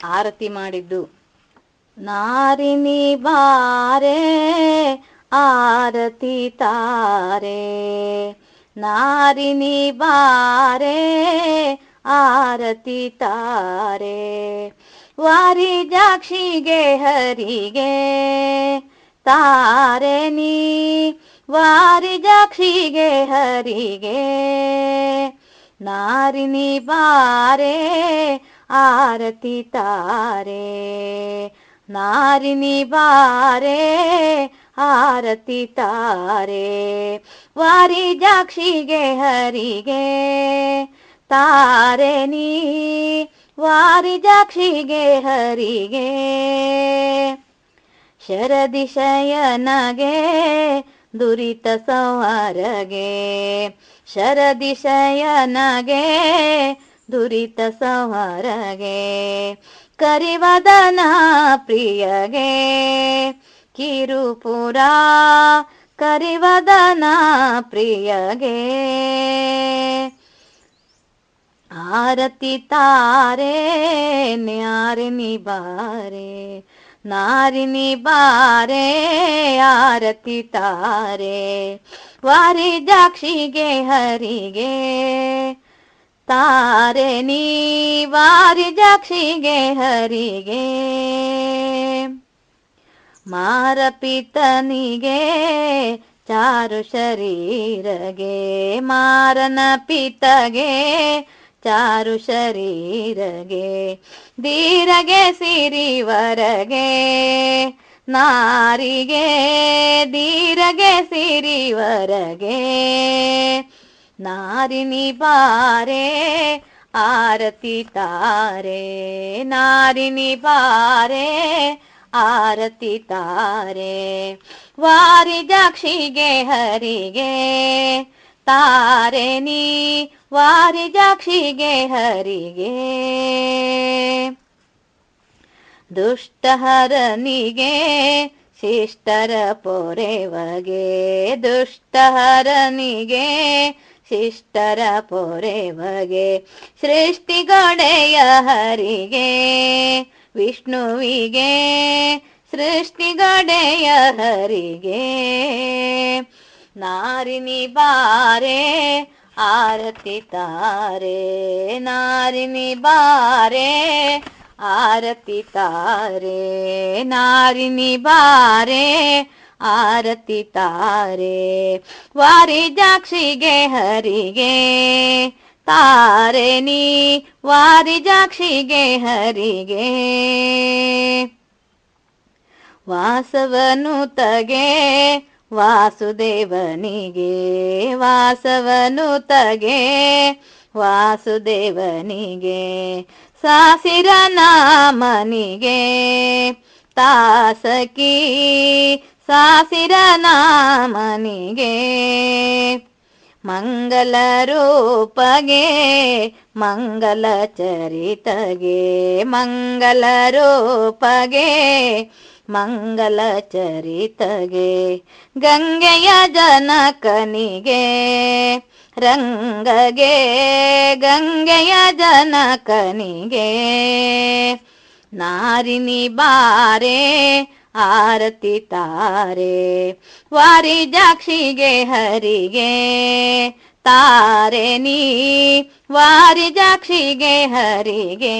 ಆರತಿ ಮಾಡಿದ್ದು. ನಾರಿನಿ ಬಾರೆ ಆರತಿ ತಾರೆ, ನಾರಿನಿ ಬಾರೆ ಆರತಿ ತಾರೆ, ವಾರಿ ಜಾಕ್ಷಿಗೆ ಹರಿಗೆ ತಾರೆನಿ, ವಾರಿ ಜಾಕ್ಷಿಗೆ ಹರಿಗೆ, ನಾರಿನಿ ಬಾರೆ ಆರತಿ ತಾರೆ, ನಾರಿನಿ ಬಾರೆ ಆರತಿ ತಾರೆ, ವಾರಿ ಜಾಕ್ಷಿಗೆ ಹರಿಗೆ ತಾರೆನಿ, ವಾರಿ ಜಾಕ್ಷಿಗೆ ಹರಿಗೆ, ಶರದಿಶಯನಗೆ ದುರಿತ ಸಂಹಾರಗೆ, ಶರದಿಶಯನಗೆ ದುರಿತ ಸಂಹಾರಗೆ, ಕರಿವದನ ಪ್ರಿಯಗೆ ಕಿರುಪುರ, ಕರಿವದನ ಪ್ರಿಯಗೆ, ಆರತಿ ತಾರೆ ನ್ಯಾರಿನಿ ಬಾರೆ, ನಾರಿನಿ ಬಾರೆ ಆರತಿ ತಾರೆ, ವಾರಿ ಜಾಕ್ಷಿಗೆ ಹರಿಗೆ ತಾರೆನಿ, ವಾರಿ ಜಾಕ್ಷಿಗೆ ಹರಿಗೆ, ಮಾರಪಿತನಿಗೆ ಚಾರು ಶರೀರಗೆ, ಮಾರನ ಪಿತಗೆ ಚಾರು ಶರೀರಗೆ, ಧೀರಗೆ ಸಿರಿವರಗೆ ನಾರಿಗೆ, ಧೀರಗೆ ಸಿರಿವರಗೆ, ನಾರಿನಿ ಬಾರೆ ಆರತಿ ತಾರೆ, ನಾರಿನಿ ಬಾರೆ ಆರತಿ ತಾರೆ, ವಾರಿ ಜಾಕ್ಷಿಗೆ ಹರಿಗೆ ತಾರೆನಿ, ವಾರಿ ಜಾಕ್ಷಿಗೆ ಹರಿಗೆ, ದುಷ್ಟಹರನಿಗೆ ಶಿಷ್ಟರ ಪೊರೆವಗೆ, ದುಷ್ಟಹರನಿಗೆ ಶಿಷ್ಟರ ಪೊರೆವಗೆ, ಸೃಷ್ಟಿಗೊಡೆಯ ಹರಿಗೆ ವಿಷ್ಣುವಿಗೆ, ಸೃಷ್ಟಿಗೊಡೆಯ ಹರಿಗೆ, ನಾರಿನಿ ಬಾರೆ ಆರತಿ ತಾರೆ, ನಾರಿನಿ ಬಾರೆ ಆರತಿ ತಾರೆ, ನಾರಿನಿ ಬಾರೆ ಆರತಿ ತಾರೆ, ವಾರಿ ಜಾಕ್ಷಿಗೆ ಹರಿಗೆ ತಾರೆನಿ, ವಾರಿ ಜಾಕ್ಷಿಗೆ ಹರಿಗೆ, ವಾಸವನುತಗೆ ವಾಸುದೇವನಿಗೆ, ವಾಸವನುತಗೆ ವಾಸುದೇವನಿಗೆ, ಸಾಸಿರ ನಾಮನಿಗೆ ತಾಸಕಿ, ಸಾಸಿರ ನಾಮನಿಗೆ, ಮಂಗಲ ರೂಪಗೆ ಮಂಗಲ ಚರಿತಗೆ, ಮಂಗಲ ರೂಪಗೆ ಮಂಗಲ ಚರಿತಗೆ, ಗಂಗೆಯ ಜನಕನಿಗೆ ರಂಗಗೆ, ಗಂಗೆಯ ಜನಕನಿಗೆ, ನಾರಿನಿ ಬಾರೆ ಆರತಿ ತಾರೆ, ವಾರಿ ಜಾಕ್ಷಿಗೆ ಹರಿಗೆ ತಾರೆನಿ, ವಾರಿ ಜಾಕ್ಷಿಗೆ ಹರಿಗೆ.